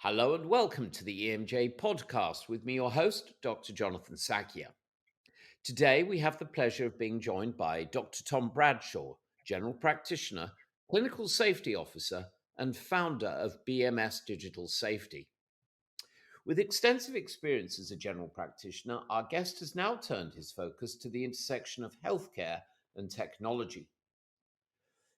Hello and welcome to the EMJ podcast with me, your host, Dr. Jonathan Sackier. Today, we have the pleasure of being joined by Dr. Tom Bradshaw, General Practitioner, Clinical Safety Officer, and founder of BMS Digital Safety. With extensive experience as a general practitioner, our guest has now turned his focus to the intersection of healthcare and technology.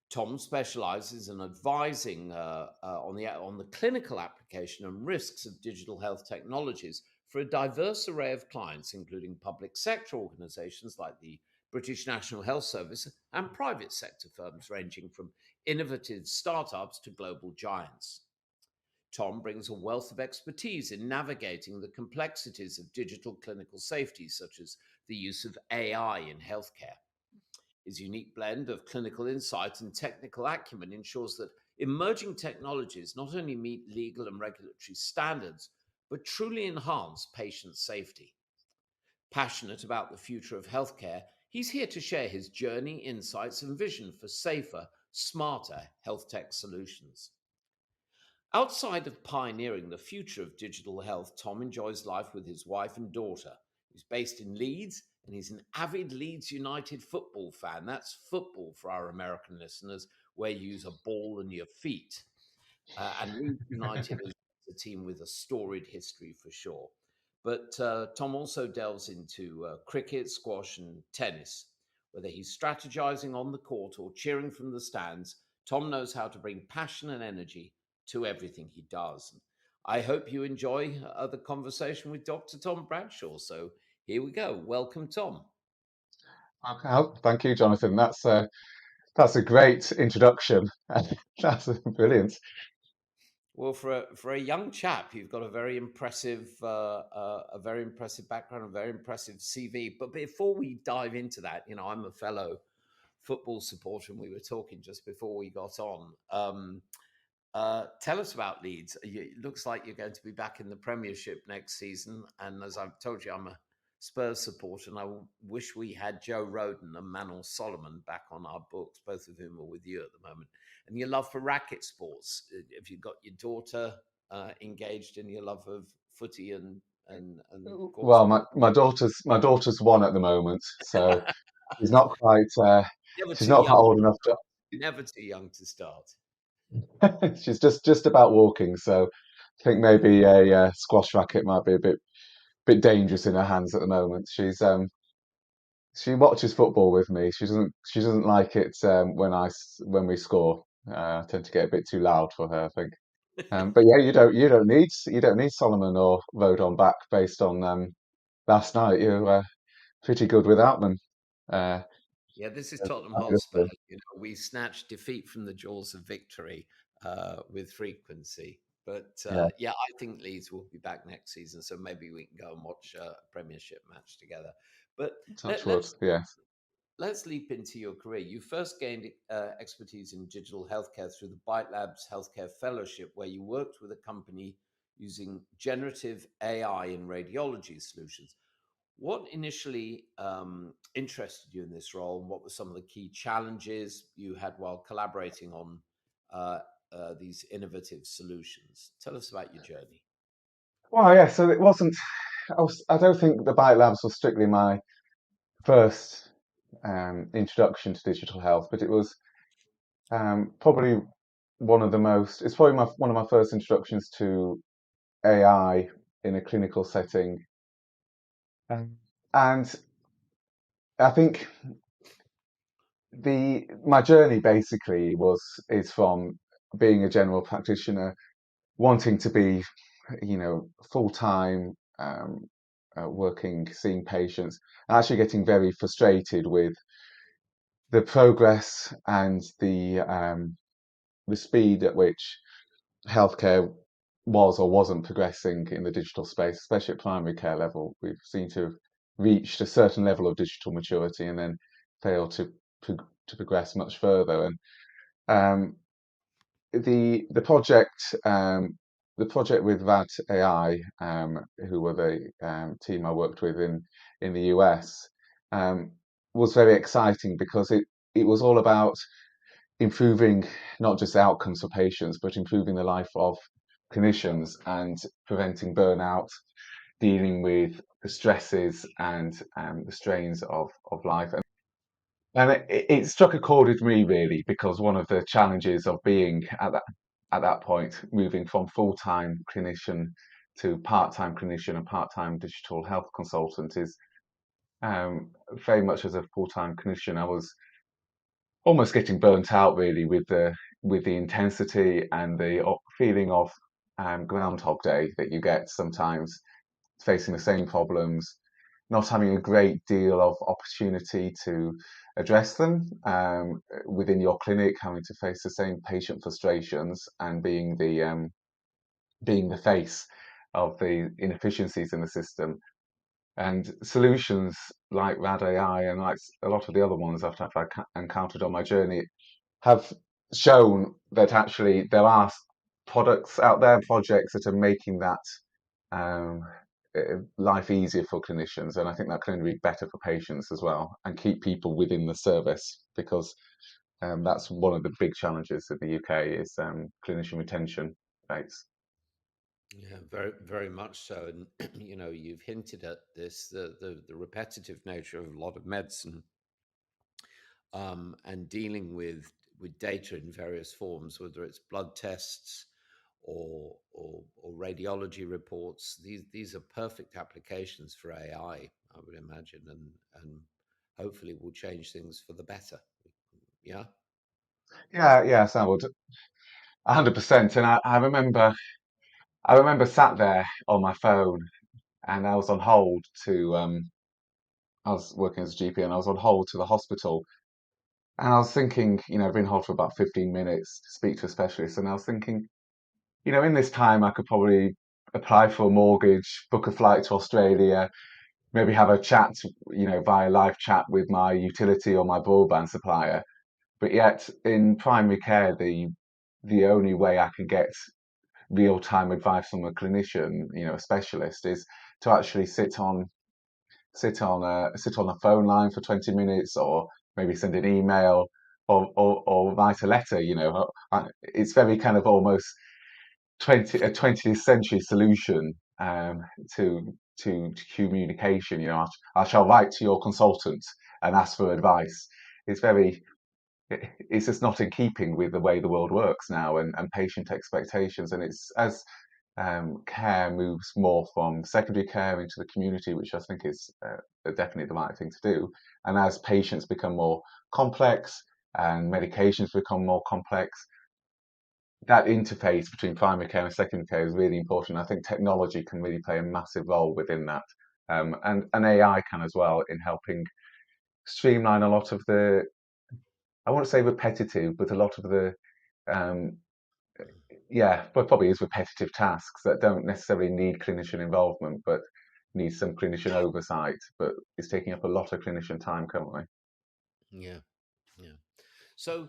Tom specializes in advising on the clinical application and risks of digital health technologies for a diverse array of clients, including public sector organizations like the British National Health Service and private sector firms ranging from innovative startups to global giants. Tom brings a wealth of expertise in navigating the complexities of digital clinical safety, such as the use of AI in healthcare. His unique blend of clinical insight and technical acumen ensures that emerging technologies not only meet legal and regulatory standards, but truly enhance patient safety. Passionate about the future of healthcare, he's here to share his journey, insights, and vision for safer, smarter health tech solutions. Outside of pioneering the future of digital health, Tom enjoys life with his wife and daughter. He's based in Leeds and he's an avid Leeds United football fan. That's football for our American listeners, where you use a ball and your feet. And Leeds United is a team with a storied history for sure. But Tom also delves into cricket, squash, and tennis. Whether he's strategizing on the court or cheering from the stands, Tom knows how to bring passion and energy to everything he does. I hope you enjoy the conversation with Dr. Tom Bradshaw. So here we go. Welcome, Tom. Okay, thank you, Jonathan. That's a great introduction. That's brilliant. Well, for a young chap, you've got a very impressive background, a very impressive CV. But before we dive into that, I'm a fellow football supporter, and we were talking just before we got on. Tell us about Leeds. It looks like you're going to be back in the Premiership next season. And as I've told you, I'm a Spurs supporter, and I wish we had Joe Roden and Manor Solomon back on our books, both of whom are with you at the moment. And your love for racket sports. Have you got your daughter engaged in your love of footy and court Well, sport? my daughter's one at the moment, so she's not quite Never she's too not quite young. old enough to. Never too young to start. She's just about walking, so I think maybe a squash racket might be a bit dangerous in her hands at the moment. She watches football with me. She doesn't like it when we score. I tend to get a bit too loud for her, I think. But yeah, you don't need Solomon or Vodon back based on last night. You're pretty good without them. Uh, Yeah, this is Tottenham Hotspur. Obviously. We snatch defeat from the jaws of victory with frequency. But Yeah, yeah, I think Leeds will be back next season, so maybe we can go and watch a Premiership match together. But touch let, wood. let's Yes. let's leap into your career. You first gained expertise in digital healthcare through the Byte Labs Healthcare Fellowship, where you worked with a company using generative AI in radiology solutions. What initially interested you in this role, and what were some of the key challenges you had while collaborating on uh, these innovative solutions? Tell us about your journey. Well, yeah. So it wasn't. I don't think the Bite Labs was strictly my first introduction to digital health, but it was probably one of the most. It's probably one of my first introductions to AI in a clinical setting. And I think the my journey basically is from being a general practitioner, wanting to be, full time, working, seeing patients, actually getting very frustrated with the progress and the speed at which healthcare was or wasn't progressing in the digital space, especially at primary care level. We've seemed to have reached a certain level of digital maturity and then failed to progress much further. And um, the project the project with VAD AI, who were the team I worked with in the US, um, was very exciting because it was all about improving not just outcomes for patients, but improving the life of clinicians and preventing burnout, dealing with the stresses and the strains of life. And it struck a chord with me really because one of the challenges of being at that point, moving from full-time clinician to part-time clinician and part-time digital health consultant is very much as a full-time clinician, I was almost getting burnt out really with the intensity and the feeling of Groundhog Day that you get sometimes, facing the same problems, not having a great deal of opportunity to address them within your clinic, having to face the same patient frustrations and being the face of the inefficiencies in the system. And solutions like RAD AI and like a lot of the other ones I've encountered on my journey have shown that actually there are products out there, projects that are making that um, life easier for clinicians, and I think that can only be better for patients as well, and keep people within the service because that's one of the big challenges of the UK is clinician retention rates. Yeah, very, very much so. And you've hinted at this, the repetitive nature of a lot of medicine, and dealing with data in various forms, whether it's blood tests or radiology reports. These are perfect applications for I would imagine, and hopefully will change things for the better. Yeah. Yeah, yes, I would 100%. And I remember sat there on my phone and I was on hold to I was working as a GP and I was on hold to the hospital. And I was thinking, I've been on hold for about 15 minutes to speak to a specialist. And I was thinking, in this time, I could probably apply for a mortgage, book a flight to Australia, maybe have a chat, via live chat with my utility or my broadband supplier. But yet, in primary care, the only way I can get real time advice from a clinician, a specialist, is to actually sit on a phone line for 20 minutes, or maybe send an email, or write a letter. It's very kind of almost a 20th century solution to communication. I shall write to your consultant and ask for advice. It's very it's just not in keeping with the way the world works now, and patient expectations. And it's as care moves more from secondary care into the community, which I think is definitely the right thing to do. And as patients become more complex and medications become more complex, that interface between primary care and secondary care is really important. I think technology can really play a massive role within that. And AI can as well in helping streamline a lot of the, I won't say repetitive, but a lot of the um, yeah, but probably is repetitive tasks that don't necessarily need clinician involvement, but need some clinician oversight, but it's taking up a lot of clinician time currently. Yeah. Yeah. So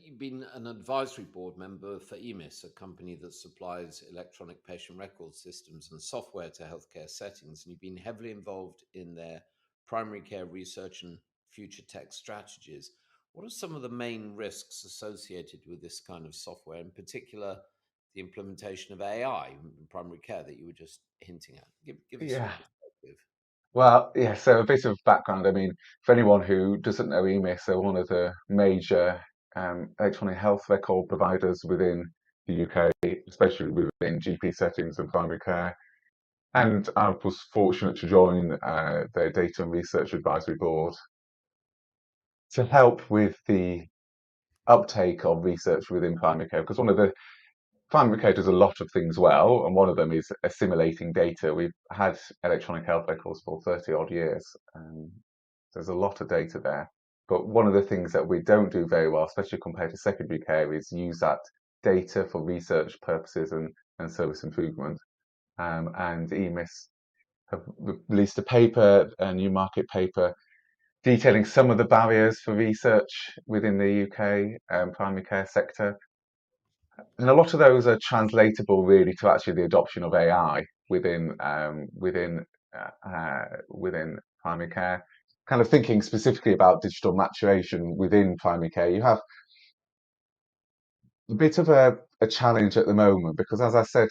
you've been an advisory board member for EMIS, a company that supplies electronic patient record systems and software to healthcare settings, and you've been heavily involved in their primary care research and future tech strategies. What are some of the main risks associated with this kind of software, in particular, the implementation of AI in primary care that you were just hinting at? Give us your Yeah. perspective. Well, yeah, so a bit of background. I mean, for anyone who doesn't know EMIS, they're one of the major electronic health record providers within the UK, especially within GP settings and primary care. And I was fortunate to join their data and research advisory board to help with the uptake of research within primary care, because one of the primary care does a lot of things well, and one of them is assimilating data. We've had electronic health records for 30 odd years. There's a lot of data there. But one of the things that we don't do very well, especially compared to secondary care, is use that data for research purposes and service improvement. And EMIS have released a paper, a new market paper, detailing some of the barriers for research within the UK primary care sector. And a lot of those are translatable really to actually the adoption of AI within primary care. Kind of thinking specifically about digital maturation within primary care, you have a bit of a challenge at the moment because, as I said,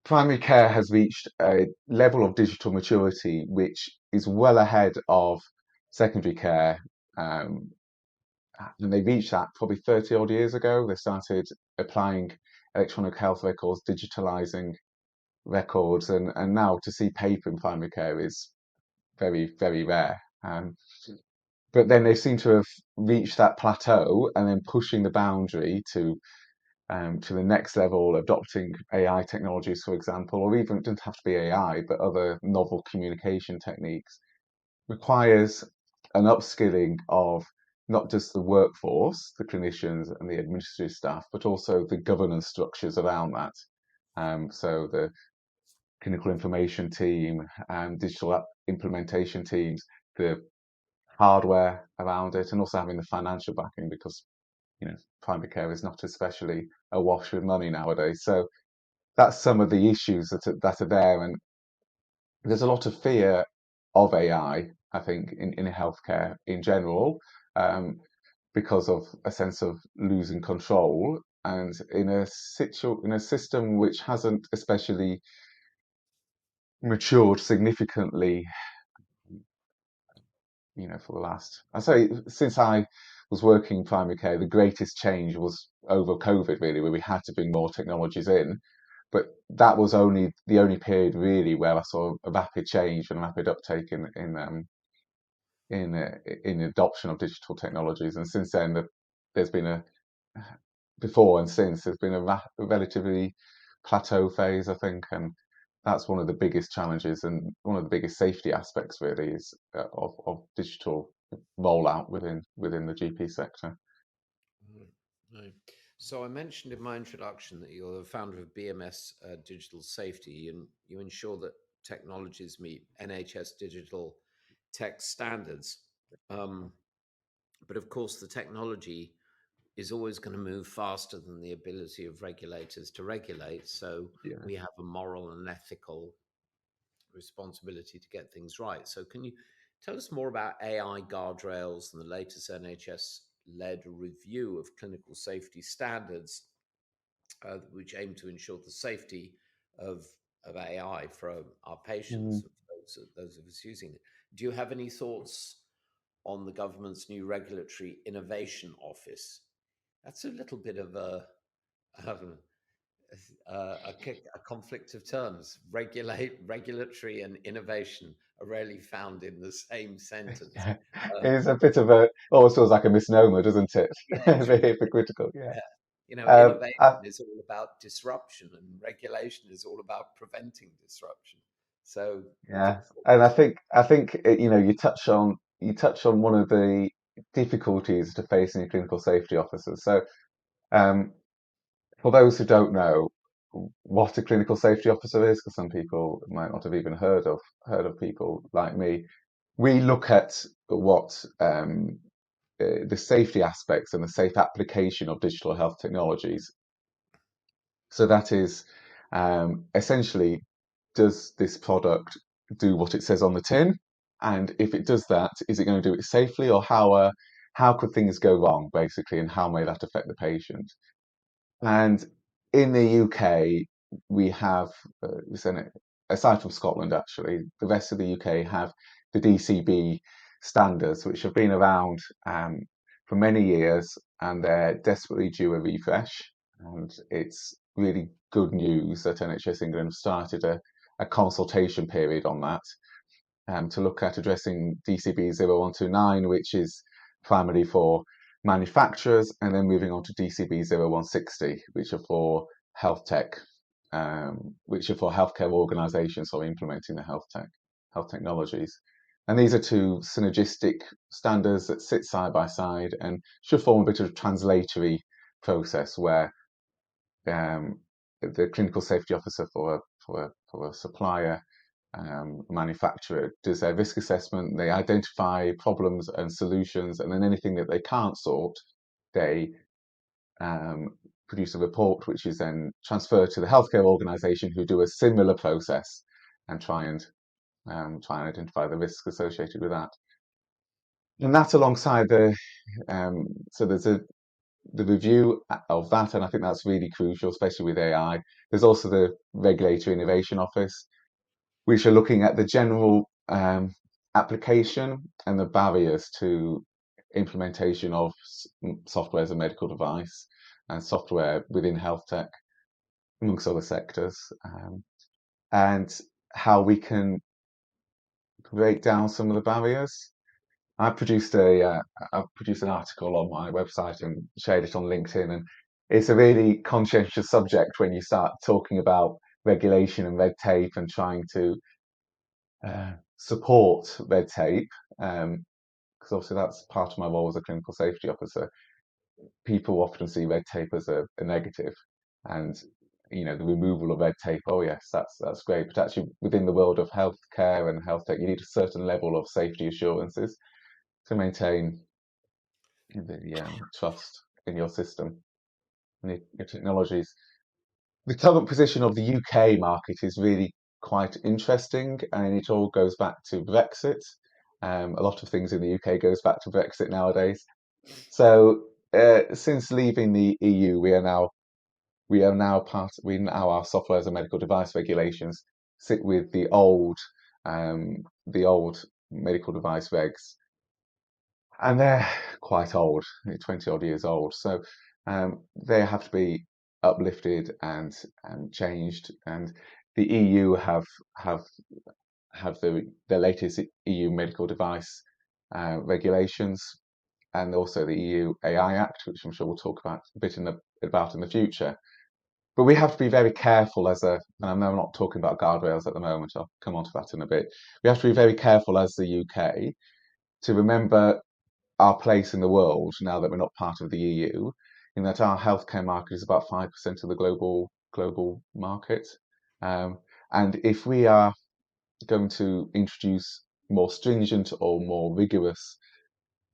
primary care has reached a level of digital maturity which is well ahead of secondary care. Um, and they reached that probably 30 odd years ago. They started applying electronic health records, digitalizing records, and now to see paper in primary care is very, very rare. But then they seem to have reached that plateau and then pushing the boundary to the next level, adopting AI technologies, for example, or even it doesn't have to be AI, but other novel communication techniques, requires an upskilling of not just the workforce, the clinicians and the administrative staff, but also the governance structures around that. So the clinical information team and digital implementation teams, the hardware around it, and also having the financial backing because primary care is not especially awash with money nowadays. So that's some of the issues that are there, and there's a lot of fear of AI, I think, in healthcare in general, um, because of a sense of losing control, and in a system which hasn't especially matured significantly, for the last, I say, since I was working in primary care, the greatest change was over COVID, really, where we had to bring more technologies in. But that was only the only period really where I saw a rapid change and rapid uptake in adoption of digital technologies. And since then, there's been a before and since there's been a relatively plateau phase, I think, and that's one of the biggest challenges and one of the biggest safety aspects really is of digital rollout within the GP sector. Right. Right. So I mentioned in my introduction that you're the founder of BMS Digital Safety, and you ensure that technologies meet NHS digital tech standards. Um, but of course, the technology is always going to move faster than the ability of regulators to regulate. So Yeah. we have a moral and ethical responsibility to get things right. So can you tell us more about AI guardrails and the latest NHS led review of clinical safety standards, which aim to ensure the safety of, of AI for our Mm. patients, those of us using it? Do you have any thoughts on the government's new regulatory innovation office? That's a little bit of I don't know, a conflict of terms. Regulatory, and innovation are rarely found in the same sentence. Yeah. Um, It's a bit of a always feels like a misnomer, doesn't it? yeah, A it's bit really, hypocritical, yeah. yeah. Innovation I, is all about disruption, and regulation is all about preventing disruption. So yeah, difficult. and I think you touch on one of the difficulties to facing a clinical safety officer. So, um, for those who don't know what a clinical safety officer is, because some people might not have even heard of people like me, we look at what the safety aspects and the safe application of digital health technologies. So that is essentially, does this product do what it says on the tin? And if it does that, is it going to do it safely, or how could things go wrong, basically, and how may that affect the patient? And in the UK, we have, aside from Scotland, actually, the rest of the UK have the DCB standards, which have been around for many years, and they're desperately due a refresh. And it's really good news that NHS England have started a consultation period on that to look at addressing DCB 0129, which is primarily for manufacturers, and then moving on to DCB 0160, which are for health tech, which are for healthcare organisations or implementing the health technologies. And these are two synergistic standards that sit side by side and should form a bit of a translatory process where the clinical safety officer for a supplier manufacturer does their risk assessment, they identify problems and solutions, and then anything that they can't sort, they um, produce a report which is then transferred to the healthcare organisation who do a similar process and try and identify the risks associated with that. And that alongside so there's the review of that, and I think that's really crucial, especially with AI. There's also the Regulatory Innovation Office, which are looking at the general application and the barriers to implementation of software as a medical device and software within health tech, amongst other sectors, and how we can break down some of the barriers. I produced an article on my website and shared it on LinkedIn, and it's a really conscientious subject when you start talking about regulation and red tape and trying to support red tape, because obviously that's part of my role as a clinical safety officer. People often see red tape as a negative, and the removal of red tape. Oh yes, that's great, but actually within the world of healthcare and health tech, you need a certain level of safety assurances to maintain the trust in your system and your technologies. The current position of the UK market is really quite interesting, and it all goes back to Brexit. A lot of things in the UK goes back to Brexit nowadays. So since leaving the EU, we now our software as a medical device regulations sit with the old medical device regs, and they're quite old, 20 odd years old. So they have to be uplifted and changed. And the EU have the latest EU medical device regulations, and also the EU AI Act, which I'm sure we'll talk about a bit about in the future. But we have to be very careful and I know I'm not talking about guardrails at the moment, I'll come on to that in a bit. We have to be very careful as the UK to remember our place in the world now that we're not part of the EU, in that our healthcare market is about 5% of the global market. And if we are going to introduce more stringent or more rigorous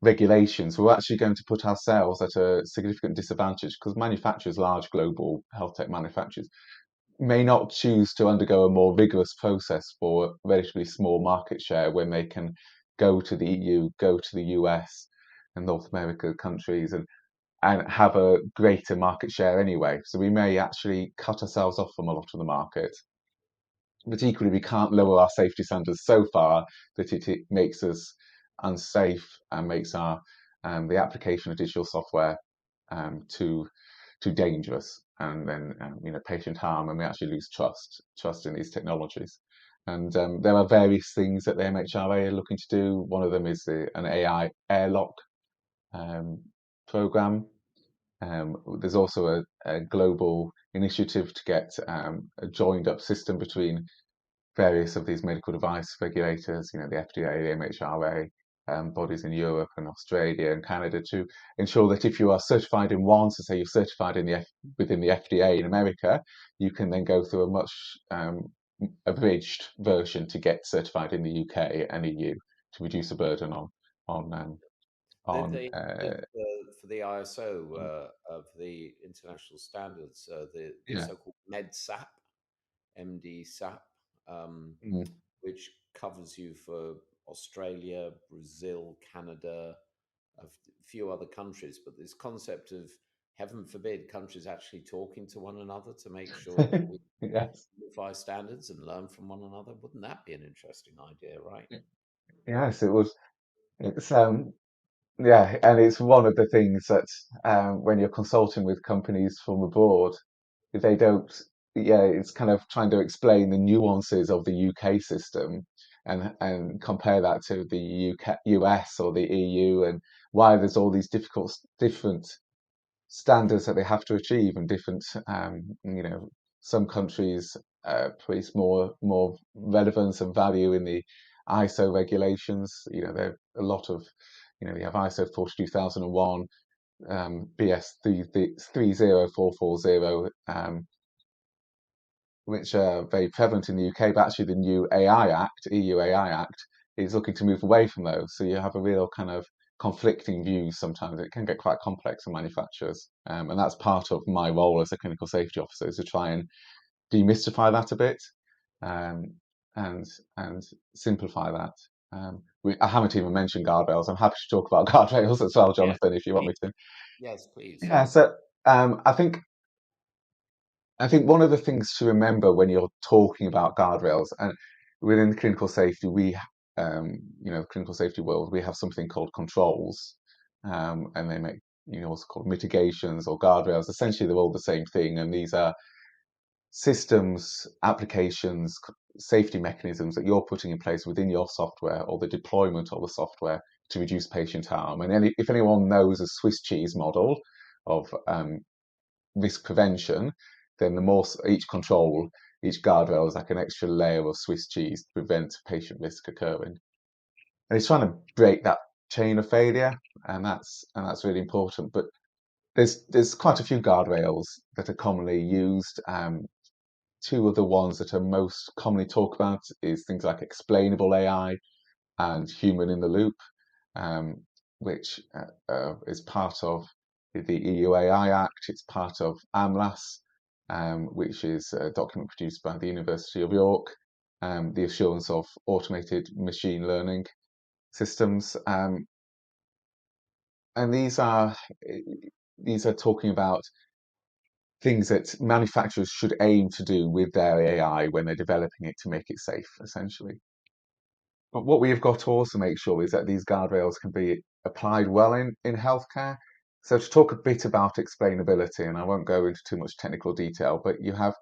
regulations, we're actually going to put ourselves at a significant disadvantage, because manufacturers, large global health tech manufacturers, may not choose to undergo a more rigorous process for a relatively small market share when they can go to the EU, go to the US and North America countries and have a greater market share anyway. So we may actually cut ourselves off from a lot of the market. But equally, we can't lower our safety standards so far that it makes us unsafe and makes the application of digital software too dangerous, and then patient harm, and we actually lose trust in these technologies. And there are various things that the MHRA are looking to do. One of them is an AI airlock program. There's also a global initiative to get a joined up system between various of these medical device regulators, the FDA, the MHRA, bodies in Europe and Australia and Canada, to ensure that if you are certified in one, so say you're certified within the FDA in America, you can then go through a much abridged version to get certified in the UK and EU to reduce the burden on They did for the ISO of the international standards, the yeah. so-called MedSAP, MDSAP, Mm. which covers you for Australia, Brazil, Canada, a few other countries. But this concept of, heaven forbid, countries actually talking to one another to make sure that we Yes. unify standards and learn from one another, wouldn't that be an interesting idea, right? Yes, it was. It's yeah, and it's one of the things that when you're consulting with companies from abroad, they don't. Yeah, it's kind of trying to explain the nuances of the UK system and compare that to the US or the EU, and why there's all these different standards that they have to achieve, and different some countries place more relevance and value in the ISO regulations. There are a lot of, you have ISO 42001, BS 30440, which are very prevalent in the UK, but actually the new AI Act, EU AI Act, is looking to move away from those. So you have a real kind of conflicting views sometimes. It can get quite complex for manufacturers. And that's part of my role as a clinical safety officer, is to try and demystify that a bit, um, and simplify that. I haven't even mentioned guardrails. I'm happy to talk about guardrails as well, Yeah. Jonathan, if you want me to. Yes, please. Yeah, so I think one of the things to remember when you're talking about guardrails, and within the clinical safety, clinical safety world, we have something called controls, and they make what's called mitigations or guardrails. Essentially, they're all the same thing, and these are systems, applications, safety mechanisms that you're putting in place within your software or the deployment of the software to reduce patient harm. And if anyone knows a Swiss cheese model of risk prevention, then the more each control, each guardrail is like an extra layer of Swiss cheese to prevent patient risk occurring. And it's trying to break that chain of failure, and that's really important. But there's quite a few guardrails that are commonly used. Two of the ones that are most commonly talked about is things like explainable AI and human in the loop, um, which is part of the EU AI Act. It's part of AMLAS, which is a document produced by the University of York, the assurance of automated machine learning systems. And these are talking about things that manufacturers should aim to do with their AI when they're developing it to make it safe, essentially. But what we have got to also make sure is that these guardrails can be applied well in healthcare. So to talk a bit about explainability, and I won't go into too much technical detail, but you have,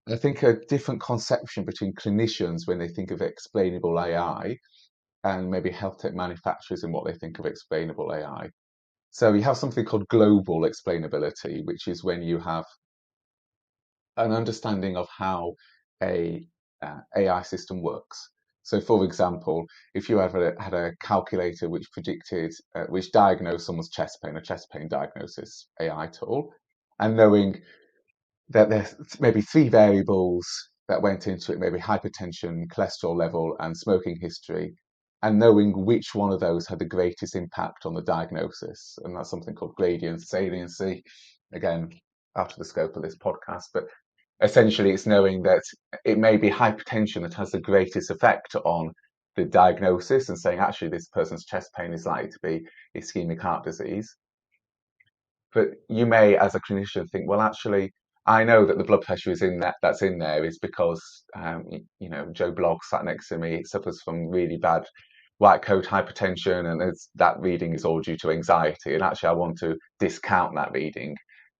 I think, a different conception between clinicians when they think of explainable AI and maybe health tech manufacturers in what they think of explainable AI. So you have something called global explainability, which is when you have an understanding of how a AI system works. So, for example, if you ever had a calculator which diagnosed someone's chest pain, a chest pain diagnosis AI tool, and knowing that there's maybe three variables that went into it, maybe hypertension, cholesterol level, and smoking history, and knowing which one of those had the greatest impact on the diagnosis. And that's something called gradient saliency. Again, out of the scope of this podcast, but essentially it's knowing that it may be hypertension that has the greatest effect on the diagnosis and saying actually this person's chest pain is likely to be ischemic heart disease. But you may, as a clinician, think, well, actually, I know that the blood pressure is in that's in there is because Joe Blogg sat next to me suffers from really bad white coat hypertension, and that reading is all due to anxiety. And actually, I want to discount that reading,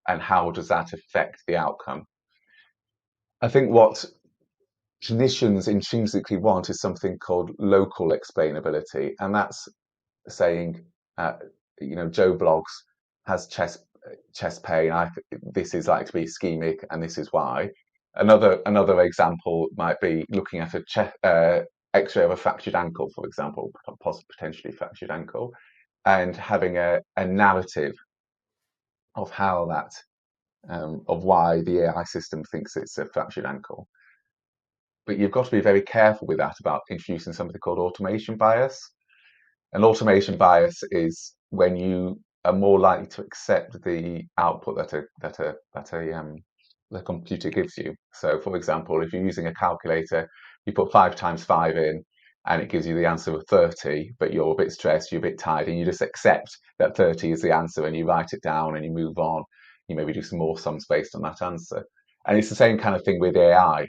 and how does that affect the outcome? I think what clinicians intrinsically want is something called local explainability, and that's saying, uh, Joe Bloggs has chest pain. This is likely to be ischemic, and this is why. Another example might be looking at a X-ray of a fractured ankle, for example, potentially fractured ankle, and having a narrative of how that of why the AI system thinks it's a fractured ankle. But you've got to be very careful with that about introducing something called automation bias. And automation bias is when you are more likely to accept the output the computer gives you. So, for example, if you're using a calculator, you put 5 times 5 in, and it gives you the answer of 30, but you're a bit stressed, you're a bit tired, and you just accept that 30 is the answer, and you write it down and you move on. You maybe do some more sums based on that answer. And it's the same kind of thing with AI.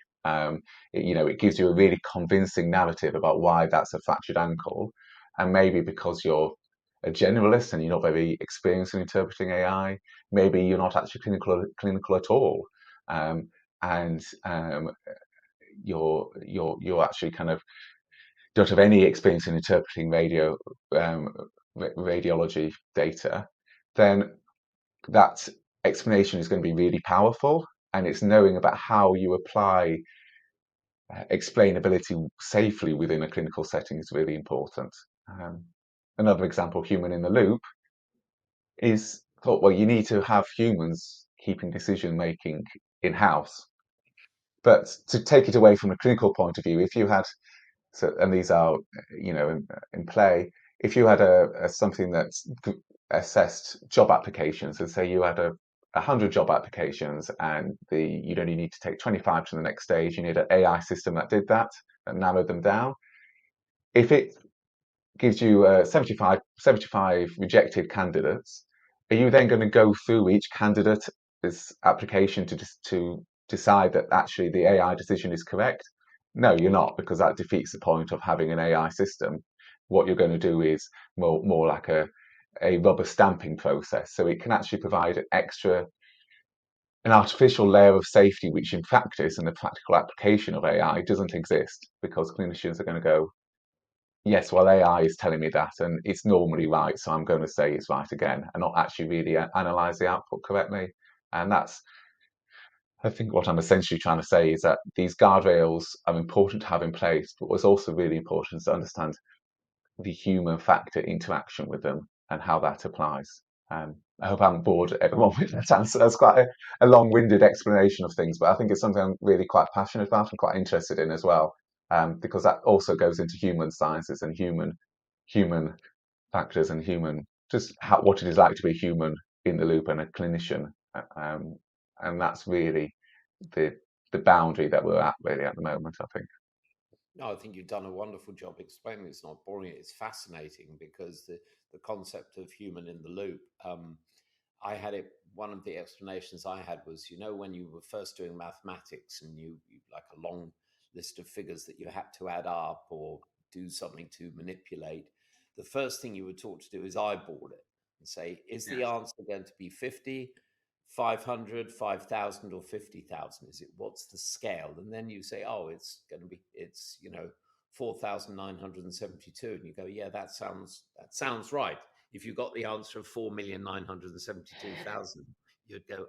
It gives you a really convincing narrative about why that's a fractured ankle, and maybe because you're a generalist and you're not very experienced in interpreting AI, maybe you're not actually clinical at all, and you're actually kind of don't have any experience in interpreting radiology data. Then that explanation is going to be really powerful, and it's knowing about how you apply explainability safely within a clinical setting is really important. Another example, human in the loop, is thought, well, you need to have humans keeping decision making in house. But to take it away from a clinical point of view, if you had, and these are, in play, if you had something that assessed job applications, and say you had 100 job applications, and you'd only need to take 25 to the next stage, you need an AI system that did that and narrowed them down. If it gives you 75 rejected candidates, are you then going to go through each candidate's application to decide that actually the AI decision is correct? No, you're not, because that defeats the point of having an AI system. What you're going to do is more like a rubber stamping process. So it can actually provide an artificial layer of safety, which in practice and the practical application of AI doesn't exist, because clinicians are going to go, yes, well, AI is telling me that, and it's normally right, so I'm going to say it's right again, and not actually really analyze the output correctly. And that's, I think, what I'm essentially trying to say is that these guardrails are important to have in place, but what's also really important is to understand the human factor interaction with them and how that applies. I hope I haven't bored everyone with that answer. That's quite a long-winded explanation of things, but I think it's something I'm really quite passionate about and quite interested in as well, because that also goes into human sciences and human factors and human just what it is like to be human in the loop and a clinician, um, and that's really the the boundary that we're at really at the moment, I think. No, I think you've done a wonderful job explaining. It's not boring. It's fascinating because the concept of human in the loop. I had it. One of the explanations I had was, when you were first doing mathematics and you like a long list of figures that you had to add up or do something to manipulate, the first thing you were taught to do is eyeball it and say, is the Yes. answer going to be 50, 500, 5,000, or 50,000? Is it, what's the scale? And then you say, oh, it's going to be, it's, 4,972. And you go, yeah, that sounds right. If you got the answer of 4,972,000, you'd go,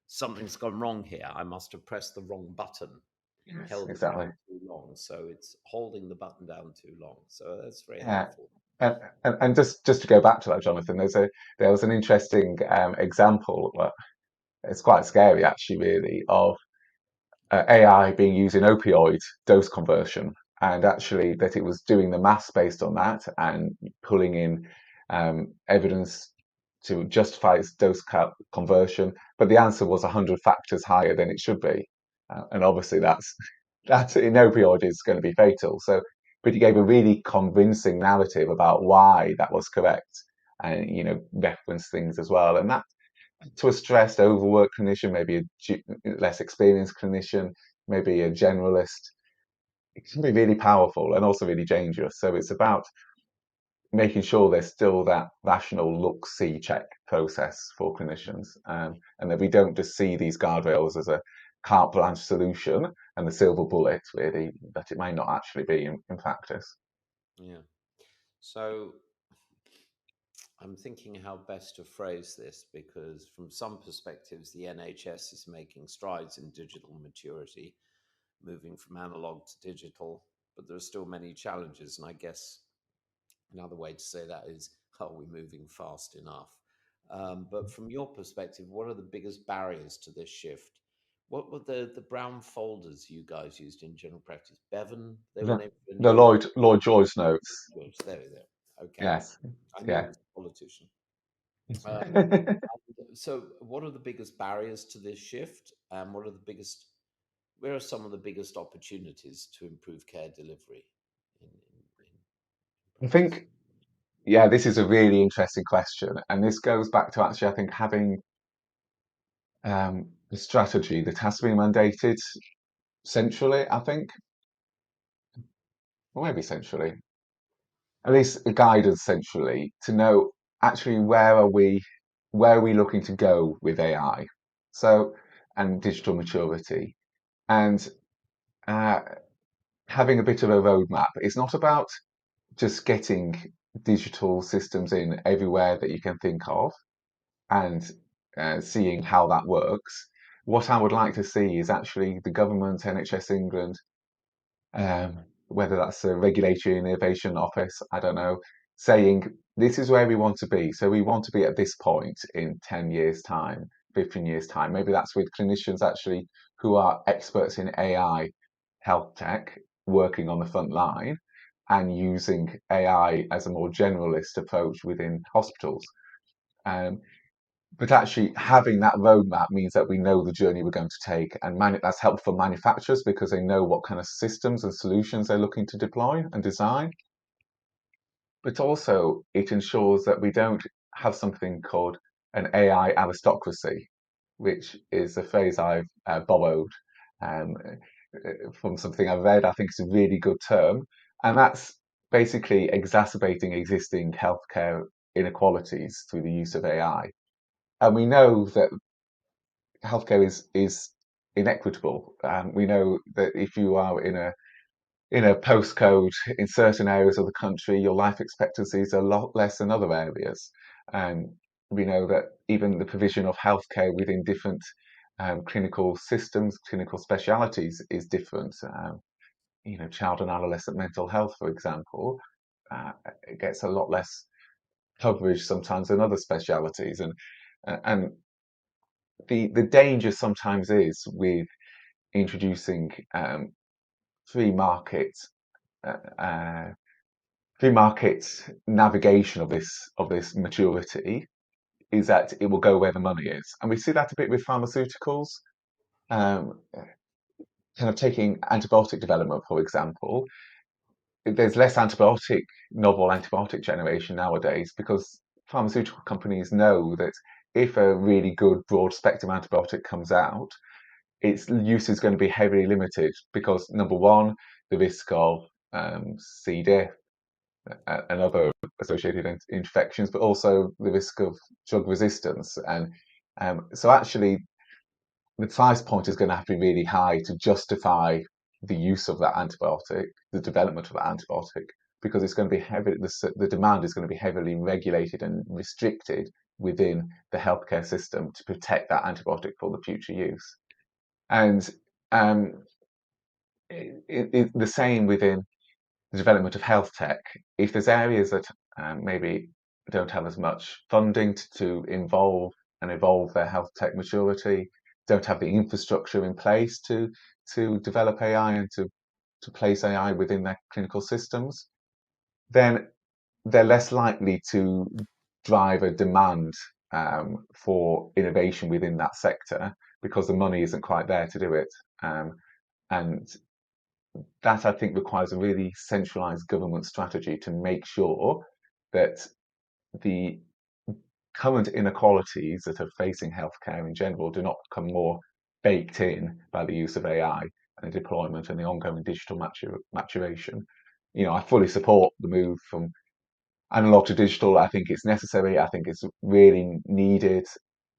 something's gone wrong here. I must have pressed the wrong button, Yes, held it exactly. down too long. So it's holding the button down too long. So that's very Yeah. helpful. And just to go back to that, Jonathan, there was an interesting example. Well, it's quite scary actually, really, of AI being used in opioid dose conversion, and actually that it was doing the maths based on that and pulling in evidence to justify its dose conversion, but the answer was 100 factors higher than it should be, and obviously that's in opioid is going to be fatal. So, but he gave a really convincing narrative about why that was correct, and reference things as well, and that to a stressed, overworked clinician, maybe a less experienced clinician, maybe a generalist, it can be really powerful and also really dangerous. So it's about making sure there's still that rational look, see, check process for clinicians, and that we don't just see these guardrails as a carte blanche solution and the silver bullet, really, that it may not actually be in practice. Yeah. So I'm thinking how best to phrase this because, from some perspectives, the NHS is making strides in digital maturity, moving from analog to digital, but there are still many challenges. And I guess another way to say that is, are we moving fast enough? But from your perspective, what are the biggest barriers to this shift? What were the brown folders you guys used in general practice? Bevan, they were The, named for a the new Lloyd George notes, There we go. Okay. yes, I knew he yeah. was a politician. Um, so, what are the biggest barriers to this shift? And where are some of the biggest opportunities to improve care delivery in I practice? think, yeah, this is a really interesting question, and this goes back to actually, I think, having a strategy that has to be mandated centrally. I think, or maybe centrally, at least guided centrally to know actually where are we looking to go with AI, so and digital maturity, and uh, having a bit of a roadmap. It's not about just getting digital systems in everywhere that you can think of and seeing how that works. What I would like to see is actually the government, NHS England, whether that's a regulatory innovation office, I don't know, saying this is where we want to be. So we want to be at this point in 10 years' time, 15 years' time. Maybe that's with clinicians actually who are experts in AI health tech working on the front line and using AI as a more generalist approach within hospitals. Um, but actually, having that roadmap means that we know the journey we're going to take, and that's helpful for manufacturers because they know what kind of systems and solutions they're looking to deploy and design. But also, it ensures that we don't have something called an AI aristocracy, which is a phrase I've borrowed um, from something I've read. I think it's a really good term, and that's basically exacerbating existing healthcare inequalities through the use of AI. And we know that healthcare is inequitable. We know that if you are in a postcode in certain areas of the country, your life expectancy is a lot less than other areas. And we know that even the provision of healthcare within different clinical systems, clinical specialities is different. Child and adolescent mental health, for example, it gets a lot less coverage sometimes than other specialities. And the danger sometimes is with introducing free market uh, uh, free market navigation of this maturity is that it will go where the money is, and we see that a bit with pharmaceuticals. Um, kind of taking antibiotic development, for example, there's less novel antibiotic generation nowadays because pharmaceutical companies know that if a really good broad spectrum antibiotic comes out, its use is going to be heavily limited because number one, the risk of C. diff and other associated infections, but also the risk of drug resistance. And so actually, the price point is going to have to be really high to justify the use of that antibiotic, the development of that antibiotic, because it's going to be heavy. The demand is going to be heavily regulated and restricted within the healthcare system to protect that antibiotic for the future use. And um, the same within the development of health tech. If there's areas that maybe don't have as much funding to involve and evolve their health tech maturity, don't have the infrastructure in place to develop AI and to place AI within their clinical systems, then they're less likely to drive a demand for innovation within that sector because the money isn't quite there to do it. And that I think requires a really centralized government strategy to make sure that the current inequalities that are facing healthcare in general do not become more baked in by the use of AI and the deployment and the ongoing digital maturation. I fully support the move from analog to digital. I think it's necessary. I think it's really needed.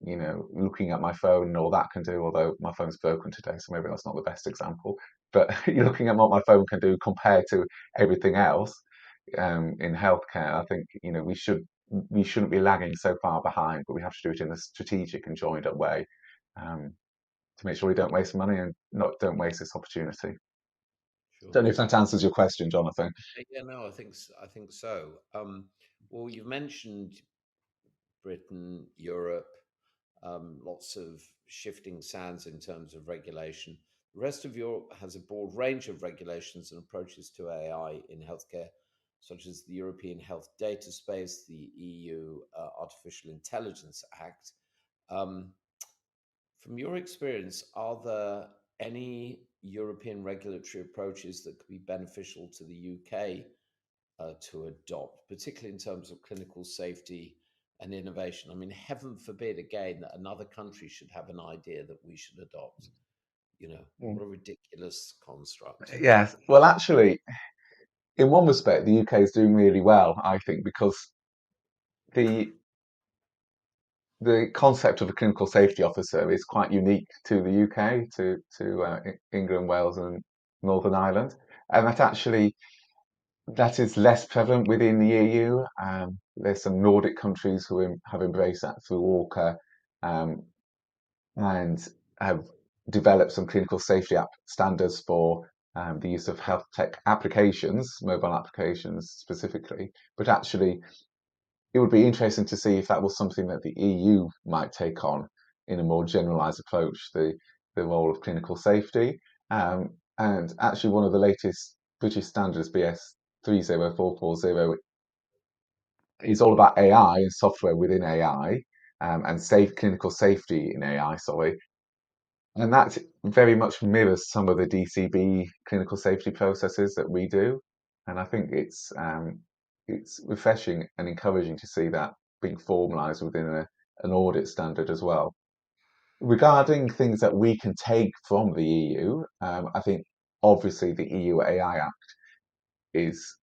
Looking at my phone and all that can do, although my phone's broken today, so maybe that's not the best example. But looking at what my phone can do compared to everything else in healthcare, I think we shouldn't be lagging so far behind, but we have to do it in a strategic and joined up way um, to make sure we don't waste money and don't waste this opportunity. Sure. Don't know if that answers your question, Jonathan. Yeah, no, I think so. Well, you've mentioned Britain, Europe, lots of shifting sands in terms of regulation. The rest of Europe has a broad range of regulations and approaches to AI in healthcare, such as the European Health Data Space, the EU Artificial Intelligence Act. Um, from your experience, are there any European regulatory approaches that could be beneficial to the UK to adopt, particularly in terms of clinical safety and innovation? I mean, heaven forbid again that another country should have an idea that we should adopt. Mm. What a ridiculous construct. Yes. Well, actually, in one respect, the UK is doing really well, I think, because the the concept of a clinical safety officer is quite unique to the UK, to England, Wales, and Northern Ireland, and that is less prevalent within the EU. There's some Nordic countries who have embraced that through Walker, um, and have developed some clinical safety standards for the use of health tech applications, mobile applications specifically. But actually, it would be interesting to see if that was something that the EU might take on in a more generalized approach, the role of clinical safety. And actually, one of the latest British standards, BS 30440, is all about AI and software within AI and safe clinical safety in AI, sorry. And that very much mirrors some of the DCB clinical safety processes that we do. And I think it's refreshing and encouraging to see that being formalised within an audit standard as well. Regarding things that we can take from the EU, I think obviously the EU AI Act is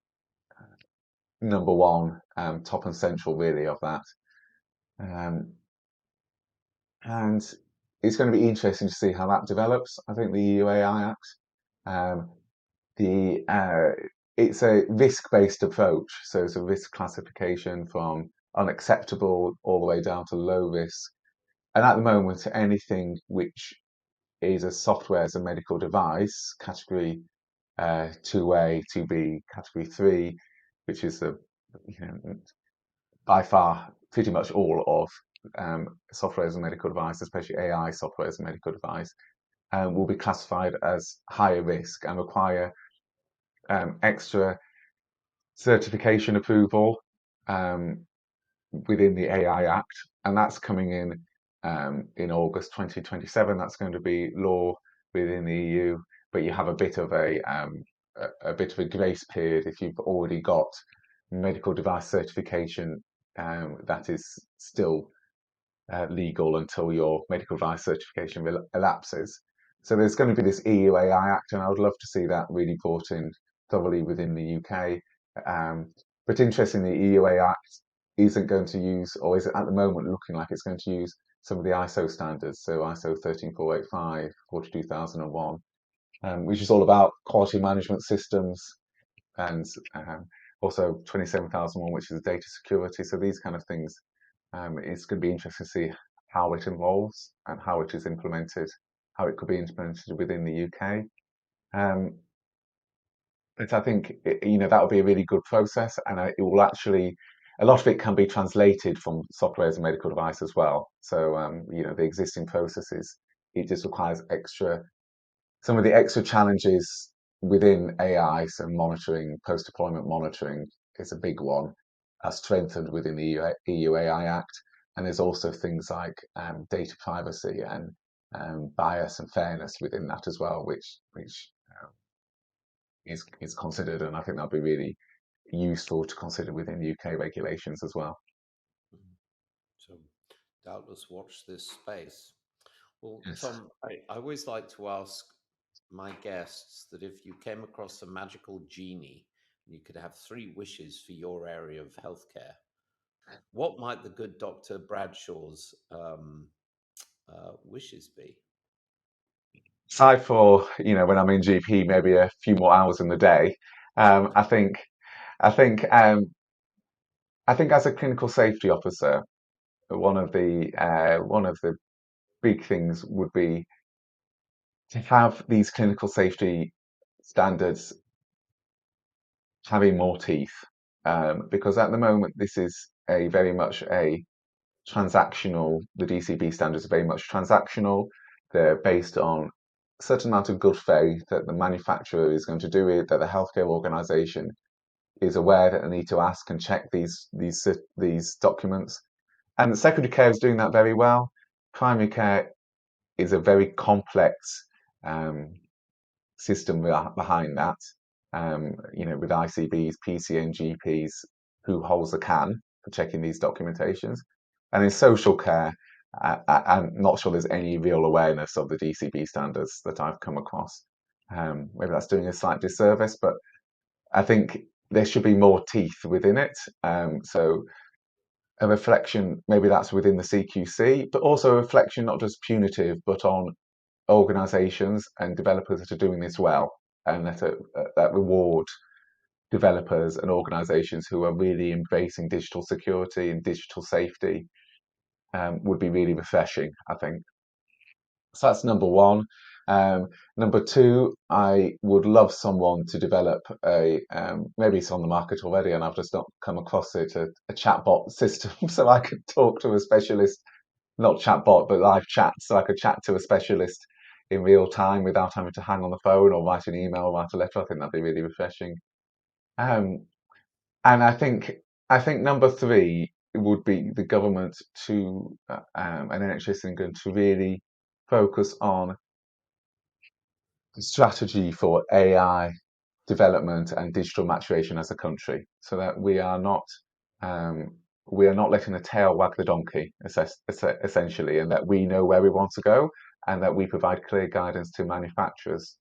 number one, top and central really of that. Um, and it's going to be interesting to see how that develops. I think the EU AI Act, um, the it's a risk-based approach, so it's a risk classification from unacceptable all the way down to low risk. And at the moment, anything which is a software as a medical device, category 2A, 2B, category 3, which is the by far pretty much all of software as a medical device, especially AI software as a medical device, will be classified as higher risk and require extra certification approval within the AI Act, and that's coming in August 2027. That's going to be law within the EU, but you have a bit of a grace period if you've already got medical device certification that is still legal until your medical device certification elapses. So there's going to be this EU AI Act, and I would love to see that really brought in thoroughly within the UK. But interestingly, the EU AI Act isn't going to use, or is at the moment looking like it's going to use some of the ISO standards, so ISO 13485, 42001, which is all about quality management systems, and also 27001, which is data security. So these kind of things, it's going to be interesting to see how it evolves and how it is implemented, how it could be implemented within the UK. But I think that would be a really good process, and it will actually, a lot of it can be translated from software as a medical device as well. So the existing processes, it just requires some of the extra challenges within AI. So monitoring, post-deployment monitoring is a big one, strengthened within the EU AI Act. And there's also things like data privacy and bias and fairness within that as well, which is considered, and I think that'll be really useful to consider within UK regulations as well. So, doubtless watch this space. Well, Yes. Tom, I always like to ask my guests that if you came across a magical genie and you could have three wishes for your area of healthcare, what might the good Dr. Bradshaw's wishes be? Aside for when I'm in GP, maybe a few more hours in the day. I think I think I think as a clinical safety officer, one of the big things would be to have these clinical safety standards having more teeth, because at the moment this is a very much a transactional. The DCB standards are very much transactional. They're based on a certain amount of good faith that the manufacturer is going to do it, that the healthcare organisation is aware that they need to ask and check these documents. And secondary care is doing that very well. Primary care is a very complex um, system behind that. With ICBs, PCN GPs, who holds the can for checking these documentations. And in social care, I'm not sure there's any real awareness of the DCB standards that I've come across. Maybe that's doing a slight disservice, but I think there should be more teeth within it. So a reflection, maybe that's within the CQC, but also a reflection not just punitive, but on organizations and developers that are doing this well, and that reward developers and organizations who are really embracing digital security and digital safety, would be really refreshing, I think. So that's number one. Number two, I would love someone to develop maybe it's on the market already and I've just not come across it, a chatbot system so I could talk to a specialist, not chatbot, but live chat, so I could chat to a specialist in real time without having to hang on the phone or write an email or write a letter. I think that'd be really refreshing. Um, and I think number three would be the government and NHS England to really focus on the strategy for AI development and digital maturation as a country, so that we are not we are not letting the tail wag the donkey, essentially, and that we know where we want to go, and that we provide clear guidance to manufacturers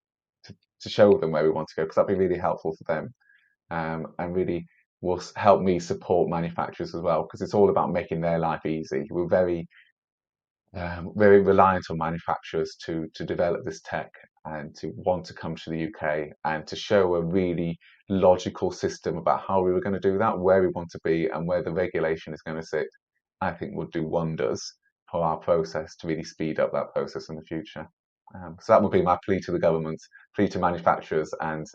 to show them where we want to go, because that'd be really helpful for them, and really will help me support manufacturers as well, because it's all about making their life easy. We're very reliant on manufacturers to develop this tech and to want to come to the UK and to show a really logical system about how we were going to do that, where we want to be, and where the regulation is going to sit. I think would do wonders for our process to really speed up that process in the future. So that would be my plea to the government, plea to manufacturers, and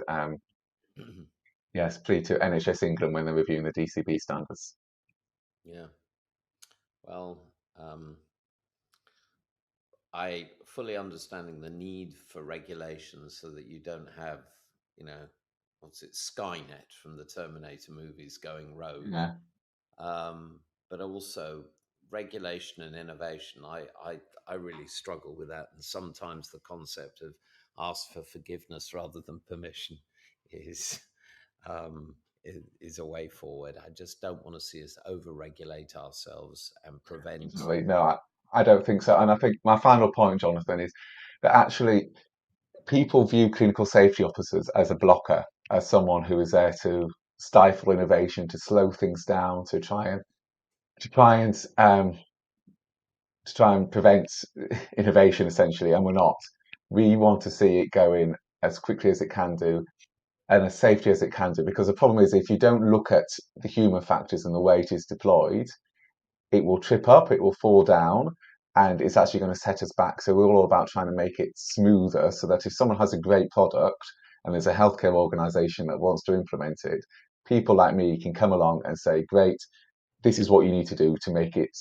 yes, plea to NHS England when they're reviewing the DCB standards. Yeah. Well, I fully understanding the need for regulations so that you don't have, what's it, Skynet from the Terminator movies going rogue. Yeah. But also regulation and innovation. I really struggle with that, and sometimes the concept of ask for forgiveness rather than permission is a way forward. I just don't want to see us over-regulate ourselves and prevent. No, I don't think so. And I think my final point, Jonathan, is that actually people view clinical safety officers as a blocker, as someone who is there to stifle innovation, to slow things down, to try and prevent innovation, essentially. And we're not. We want to see it going as quickly as it can do and as safely as it can do. Because the problem is, if you don't look at the human factors and the way it is deployed, it will trip up, it will fall down, and it's actually going to set us back. So we're all about trying to make it smoother so that if someone has a great product and there's a healthcare organization that wants to implement it, people like me can come along and say, great, this is what you need to do to make it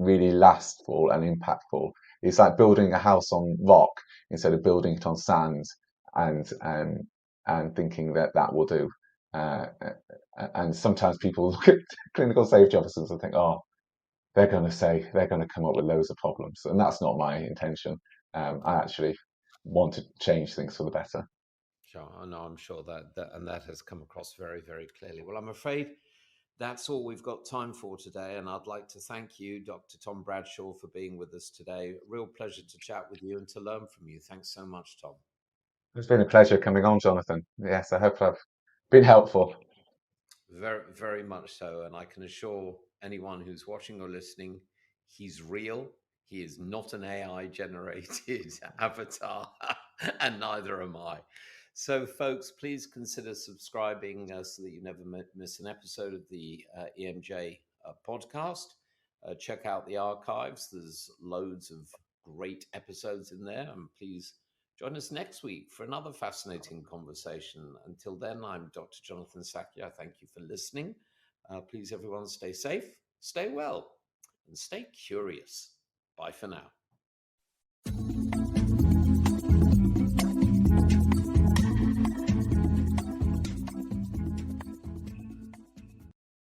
really lastful and impactful. It's like building a house on rock instead of building it on sand and thinking that that will do. And sometimes people look at clinical safety officers and think, oh, they're going to come up with loads of problems, and that's not my intention. I actually want to change things for the better. Sure, I know. I'm sure that has come across very, very clearly. Well, I'm afraid that's all we've got time for today, and I'd like to thank you, Dr. Tom Bradshaw, for being with us today. Real pleasure to chat with you and to learn from you. Thanks so much, Tom. It's been a pleasure coming on, Jonathan. Yes, I hope I've been helpful. Very, very much so. And I can assure anyone who's watching or listening, he's real. He is not an AI generated avatar, and neither am I. So, folks, please consider subscribing so that you never miss an episode of the EMJ podcast. Check out the archives. There's loads of great episodes in there. And please join us next week for another fascinating conversation. Until then, I'm Dr. Jonathan Sackier. I thank you for listening. Please, everyone, stay safe, stay well, and stay curious. Bye for now.